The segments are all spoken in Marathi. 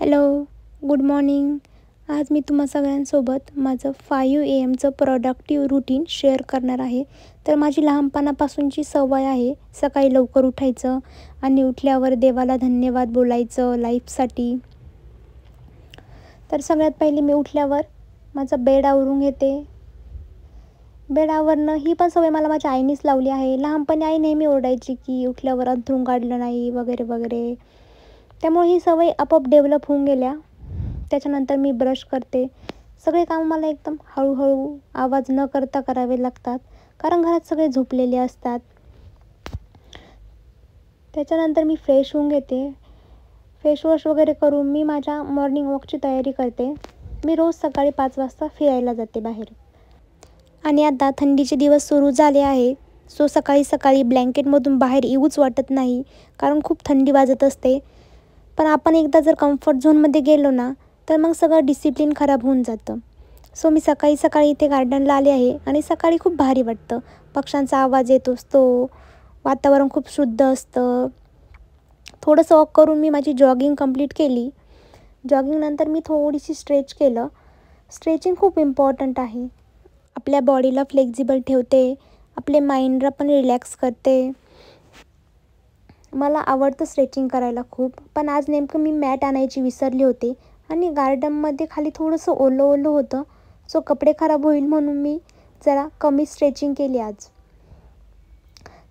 Hello, good morning. आज मी तुम्हा सगळ्यांसोबत माझं 5 AM प्रोडक्टिव्ह रूटीन शेअर करणार आहे. तर माझी लहानपणापासूनची सवय आहे सकाळी लवकर उठायचं आणि उठल्यावर देवाला धन्यवाद बोलायचं लाईफसाठी. तर सगळ्यात पहिले मी उठल्यावर माझं बेड आवरून घेते. बेड आवरणं ही पण सवय मला माझ्या आईनेच लावली आहे. लहानपणी आई नेहमी ओरडायची की उठल्यावर अंथरूण काढलं नाही वगैरे वगैरे. त्यामुळे ही सवय आपोआप डेव्हलप होऊन गेल्या. त्याच्यानंतर मी ब्रश करते. सगळे कामं मला एकदम हळूहळू आवाज न करता करावे लागतात, कारण घरात सगळे झोपलेले असतात. त्याच्यानंतर मी फ्रेश होऊन घेते. फेसवॉश वगैरे करून मी माझ्या मॉर्निंग वॉकची तयारी करते. मी रोज सकाळी 5 वाजता फिरायला जाते बाहेर. आणि आता थंडीचे दिवस सुरू झाले आहे. सो सकाळी सकाळी ब्लँकेटमधून बाहेर येऊच वाटत नाही, कारण खूप थंडी वाजत असते. पण आपण एकदा जर कम्फर्ट झोनमध्ये गेलो ना, तर मग सगळं डिसिप्लिन खराब होऊन जातं. सो मी सकाळी सकाळी इथे गार्डनला आले आहे आणि सकाळी खूप भारी वाटतं. पक्ष्यांचा आवाज येत असतो, वातावरण खूप शुद्ध असतं. थोडंसं वॉक करून मी माझी जॉगिंग कंप्लीट केली. जॉगिंगनंतर मी थोडीशी स्ट्रेच केलं. स्ट्रेचिंग खूप इम्पॉर्टंट आहे. आपल्या बॉडीला फ्लेक्झिबल ठेवते, आपले माइंडला पण रिलॅक्स करते. मला आवडतं स्ट्रेचिंग करायला खूप. पण आज नेमकं मी मॅट आणायची विसरली होते आणि गार्डनमध्ये खाली थोडंसं ओलं ओलं होतं. सो कपडे खराब होईल म्हणून मी जरा कमी स्ट्रेचिंग केली आज.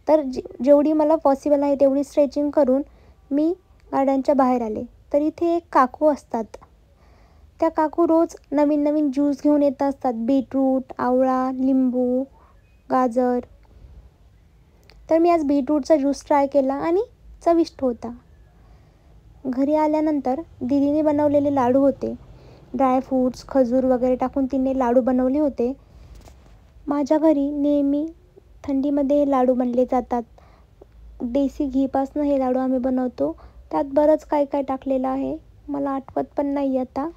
तर जेवढी मला पॉसिबल आहे तेवढी स्ट्रेचिंग करून मी गार्डनच्या बाहेर आले. तर इथे एक काकू असतात. त्या काकू रोज नवीन नवीन ज्यूस घेऊन येत असतात. बीटरूट, आवळा, लिंबू, गाजर. तर मी आज बीटरूटचा ज्यूस ट्राय केला आणि चविष्ट होता. घरी आल्यानंतर दीदीने बनवलेले लाडू होते. ड्रायफ्रूट्स, खजूर वगैरे टाकून तिने लाडू बनवले होते. माझ्या घरी नेहमी थंडीमध्ये हे लाडू बनले जातात. देसी घीपासून हे लाडू आम्ही बनवतो. त्यात बरंच काय काय टाकलेलं आहे, मला आठवत पण नाही आता.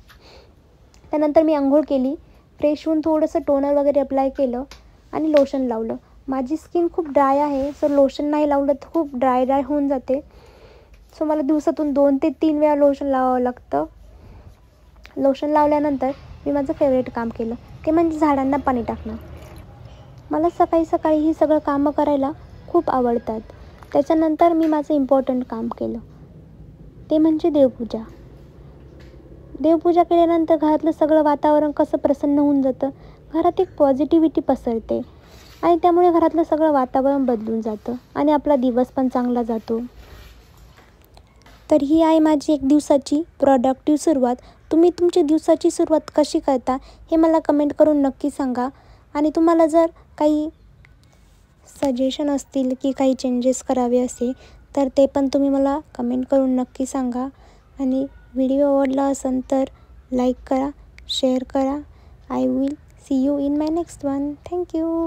त्यानंतर मी अंघोळ केली. फ्रेश होऊन थोडंसं टोनर वगैरे अप्लाय केलं आणि लोशन लावलं. माझी स्किन खूप ड्राय आहे, सो लोशन नाही लावलं तर खूप ड्राय होऊन जाते. सो मला दिवसातून 2 ते 3 वेळा लोशन लावावं लागतं. लोशन लावल्यानंतर मी माझं फेवरेट काम केलं, ते म्हणजे झाडांना पाणी टाकणं. मला सकाळी सकाळी ही सगळं कामं करायला खूप आवडतात. त्याच्यानंतर मी माझं इम्पॉर्टंट काम केलं, ते म्हणजे देवपूजा. देवपूजा केल्यानंतर घरातलं सगळं वातावरण कसं प्रसन्न होऊन जातं. घरात एक पॉझिटिव्हिटी पसरते आणि त्यामुळे घरातलं सगळं वातावरण बदलून जातं आणि आपला दिवस पण चांगला जातो. तर ही आहे माझी एक दिवसाची प्रोडक्टिव्ह सुरुवात. तुम्ही तुमची दिवसाची सुरुवात कशी करता हे मला कमेंट करून नक्की सांगा. आणि तुम्हाला जर काही सजेशन असतील की काही चेंजेस करावे असेल तर ते पण तुम्ही मला कमेंट करून नक्की सांगा. आणि व्हिडिओ आवडला असेल तर लाईक करा, शेअर करा. I will see you in my next one. Thank you.